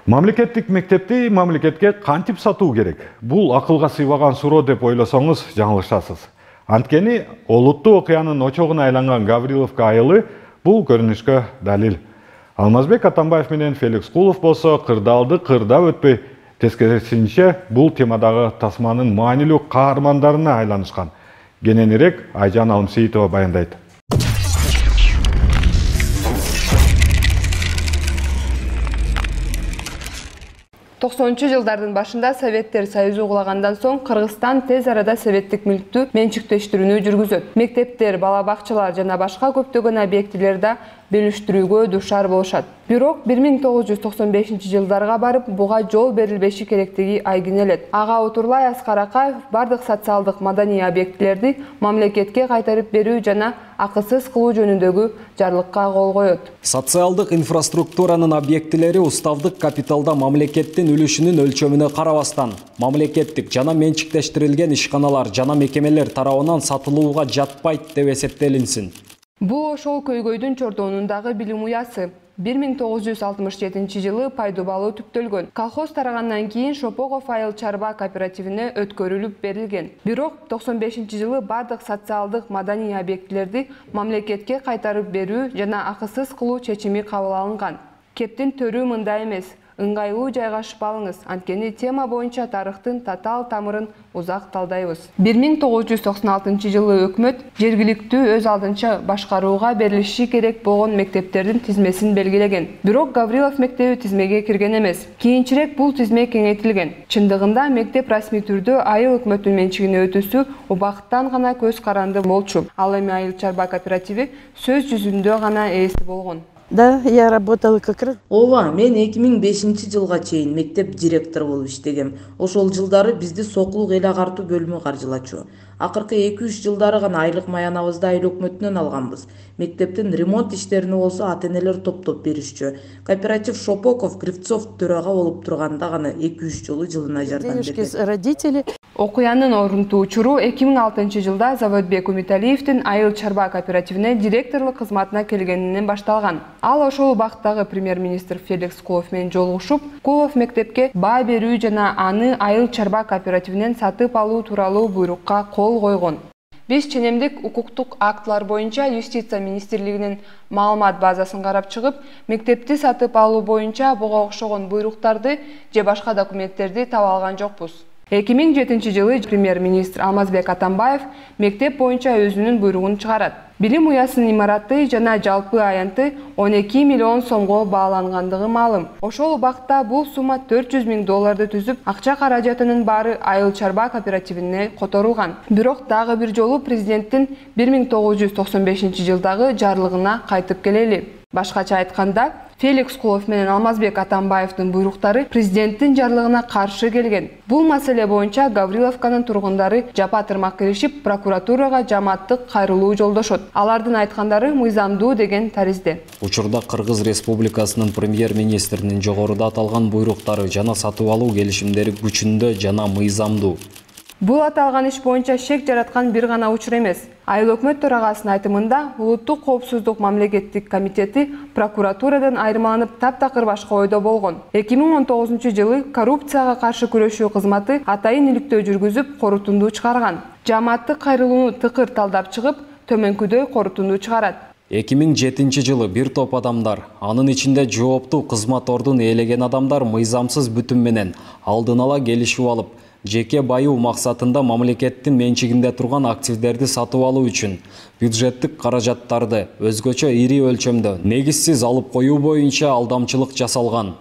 Мамлекеттик мектепти мамлекетке кантип сатуу керек? Бул акылга сыйбаган суроо деп ойлосоңуз жаңылышасыз. Анткени олуттуу окуянын очогуна айланган Гавриловка айылы бул көрүнүшкө далил. Алмазбек Атамбаев менен Феликс Кулов болсо кырдаалды кырдап өтпөй, тескерисинче бул темадагы тасманын маанилүү каармандарына айланышкан. Кененирээк Айжан Алымсейитова баяндайт. 90-жылдардын башында Советтер Союзу кулагандан соң Кыргызстан тез арада советтик мүлктү менчиктештирүүнү жүргүзөт. Мектептер, бала бакчалар жана башка көптөгөн объектилерде белиштирүүгө дуушар болушат. Бирок 1995-жылдарга барып буга жол берилбеши керектиги айгинелет. Ага Утурлай Аскар Акаев бардык социалдык маданий объектилерди мамлекетке кайтарып берүү жана акысыз кылуу жөнүндөгү жарлыкка кол коет. Социалдык инфраструктуранын объектилери уставдык капиталда мамлекеттин үлүшүнүн өлчөмүнө карабастан, мамлекеттик жана менчиктештирилген ишканалар жана мекемелер тарабынан сатылууга жатпайт деп эсептелинсин. Бул ошол көйгөйдүн чордоонундагы билим уясы. 1967 жылы пайдубалы түптөлгөн. Колхоз тарагандан кийин Шопоков айыл чарба кооперативине өткөрүлүп берилген. Бирок 95 жылы бардык социалдык маданий объектилерди мамлекетке кайтарып берүү жана акысыз кылуу чечими кабыл алынган. Кептин төрү мындай эмес. Ыңгайлуу жайгашып алыңыз, анткени тема боюнча тарыхтын татаал тамырын узак талдайбыз. 1996 жылы өкмөт жергиликтүү өз алдынча башкарууга берилиши керек болгон мектептердин тизмесин белгилеген. Бирок Гаврилов мектеби тизмеге кирген эмес. Кийинчерээк бул тизме кеңейтилген. Чындыгында мектеп расмий түрдө айыл өкмөттүн менчигине өтүүсү убакыттан гана көз каранды болчу. Ал эми айыл чарба кооперативи сөз жүзүндө гана ээси болгон. Да, я работала как раз. Ооба, мен 2005 жылга чейин мектеп директору болуп иштегем. Ошол жылдары бизди сокулук эл агартуу бөлүмү каржылачу. Акыркы 2-3 жылдары гана айлык маянабызды айыл өкмөтүнөн алганбыз. Мектептин ремонт иштерине болсо ата-энелер топтоп беришчү. Кооператив Шопоков Кривцов төрага болуп турганда гана 2-3 жолу жылына жардам берди. Родители. Окуянын орунтуу учуру 2006 жылда Заводбек Умиталиевдин айыл чарба кооперативине директорлук кызматына келгенинен башталган. Ал ошол убактагы премьер-министр Феликс Кулов менен жолугушуп, Кулов мектепке баа берүү жана аны айыл чарба кооперативинен сатып алуу тууралуу буйрукка кол койгон. Биз ченемдик укуктук актылар боюнча Юстиция министрлигинин маалымат базасын карап чыгып, мектепти сатып алуу боюнча буга окшогон буйруктарды же башка документтерди таба алган жокпуз. 2007 жылы премьер-министр Алмазбек Атамбаев мектеп боюнча өзүнүн буйругун чыгарат. Билим уясынын имараты жана жалпы аянты 12 миллион сомго баалангандыгы маалым. Ошол убакта бул сумма $400,000 түзүп, акча каражатынын баары айыл чарба кооперативине которулган. Бирок дагы бир жолу президенттин 1995 жылдагы жарлыгына кайтып келели. Башкача айтканда, Феликс Кулов менен Алмазбек Атамбаевдин буйруктары президенттин жарлыгына каршы келген. Бул маселе боюнча Гавриловканын тургундары жапа тырмак киришип, прокуратурага жамааттык кайрылуу жолдошот. Алардын айткандары мыйзамдуу деген таризде. Учурда Кыргыз Республикасынын премьер-министринин жогоруда аталган буйруктары жана сатып алуу келишимдери күчүндө жана мыйзамдуу. Бул аталган иш боюнча шек жараткан бир гана учур эмес. Айыл өкмөт төрагасынын айтымында Улуттук коопсуздук мамлекеттик комитети прокуратурадан айырмаланып таптакыр башка ойдо болгон. 2019 жылы коррупцияга каршы күрөшүү кызматы атайын иликтөө жүргүзүп, корутунду чыгарган. Жамааттык кайрылууну тыкыр талдап чыгып, төмөнкүдөй корутунду чыгарат. 2007 жылы бир топ адамдар, анын ичинде жооптуу кызмат ордун ээлеген адамдар мыйзамсыз бүтүм менен алдын ала келишип алып, жеке байуу максатында мамлекеттин менчигинде турган активдерди сатып алуу үчүн бюджеттик каражаттарды өзгөчө ири өлчөмдө негизсиз алып коюу боюнча алдамчылык жасалган.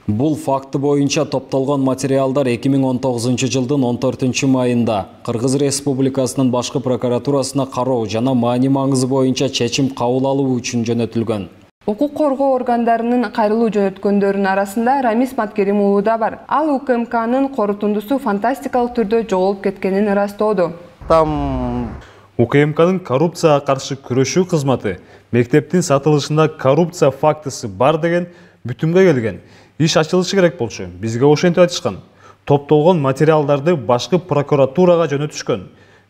Бул факты боюнча топтолгон материалдар 2019 жылдын 14 майында Кыргыз Республикасынын башкы прокуратурасына кароо жана маани маңызы боюнча чечим кабыл алуу үчүн жөнөтүлгөн. Укук коргоо органдарынын кайрылуу жөнөткөндөрүнүн арасында Рамис Маткерим уулу да бар. Ал УКМКнын корутундусу фантастикалык түрдө жоголуп кеткенин ырастоодо. УКМКнын коррупцияга каршы күрөшүү кызматы мектептин сатылышында коррупция фактысы бар деген бүтүмгө келген. Иш ачылышы керек болчу. Бизге ошентип айтышкан. Топтолгон материалдарды башкы прокуратурага жөнөтүшкөн.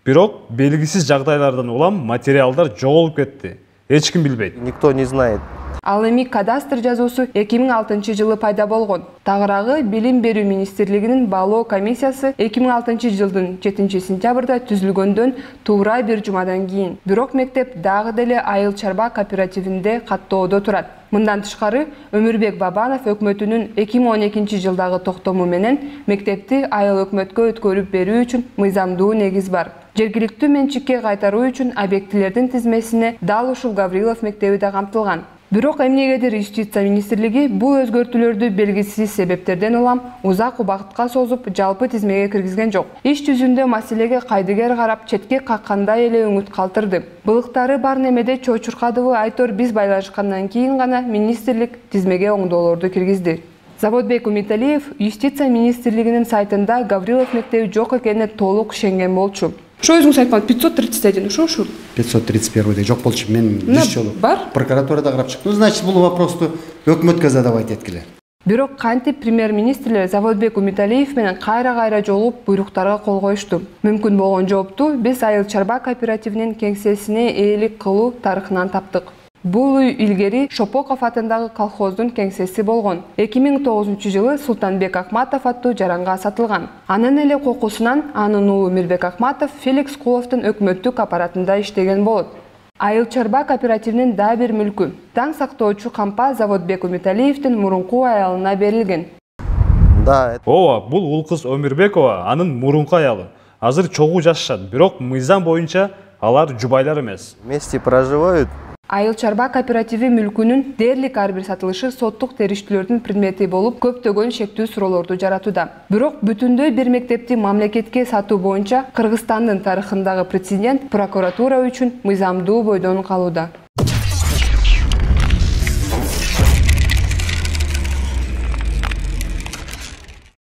Бирок белгисиз жагдайлардан улам материалдар жоголуп кетти. эч ким билбейт. Никто не знает. Ал эми кадастр жазуусу 2006 жылы пайда болгон. Тагыраагы Билим берүү министрлигинин баалоо комиссиясы 2006 жылдын 7 сентябрда түзүлгөндөн туура бир жумадан кийин. Бирок мектеп дагы деле Айыл чарба кооперативинде каттоодо турат. Мындан тышкары Өмүрбек Бабанов өкмөтүнүн 2012 жылдагы токтому менен мектепти айыл өкмөткө өткөрүп берүү үчүн мыйзамдуу негиз бар. Жергиликтүү менчикке кайтаруу үчүн объектилердин тизмесине дал ушул Гаврилов мектеби да камтылган. Бирок эмнегедир Юстиция министрлиги бул өзгөртүүлөрдү белгисиз себептерден улам узак убакытка созуп, жалпы тизмеге киргизген жок. Иш жүзүндө маселеге кайдыгер карап, четке каккандай эле үмүт калтырды. Былыктары бар немеде Чочуркадыбы Айтор биз байлашкандан кийин гана министрлик тизмеге оңдоолорду киргизди. Заводбек Умиталиев Юстиция министрлигинин сайтында Гаврилов мектеби жок экенине толук ишенген болчу. Ошо өзүңүз айткан 530 ошо 531 жок болчу. Мен 100 жолу бар. Прокуратурада карап чыктым. Значит, бул вопросту өкмөткө задавать эткиле. Бирок кантип премьер-министрлер Заводбек Умиталиев менен кайра жолугуп буйруктарга кол коюшту. Мүмкүн болгон жоопту биз Айыл чарба кооперативинин кеңсесине ээлик кылуу тарыхынан таптык. Бул үй илгери Шопоков атындагы колхоздун кеңсеси болгон. 2009 жылы Султанбек Акматов аттуу жаранга сатылган. Анын эле кокусунан анын уулу Мирбек Акматов Феликс Куловдун өкмөттүк аппаратында иштеген болот. Айыл чарба кооперативинин да бир мүлкү таң сактоочу кампа Заводбек Умиталиевдин мурунку аялына берилген. Да, Ооба, бул ул кыз Өмүрбекова, анын мурунку аялы. Азыр чогуу жашашат, бирок мыйзам боюнча алар жубайлар эмес. вместе проживают. Айыл чарба кооперативи мүлкүнүн дээрлик ар бир сатылышы соттук териштирүүлөрдүн предмети болуп, көптөгөн шектүү суроолорду жаратууда. Бирок бүтүндөй бир мектепти мамлекетке сатуу боюнча Кыргызстандын тарыхындагы прецедент прокуратура үчүн мыйзамдуу бойдон калууда.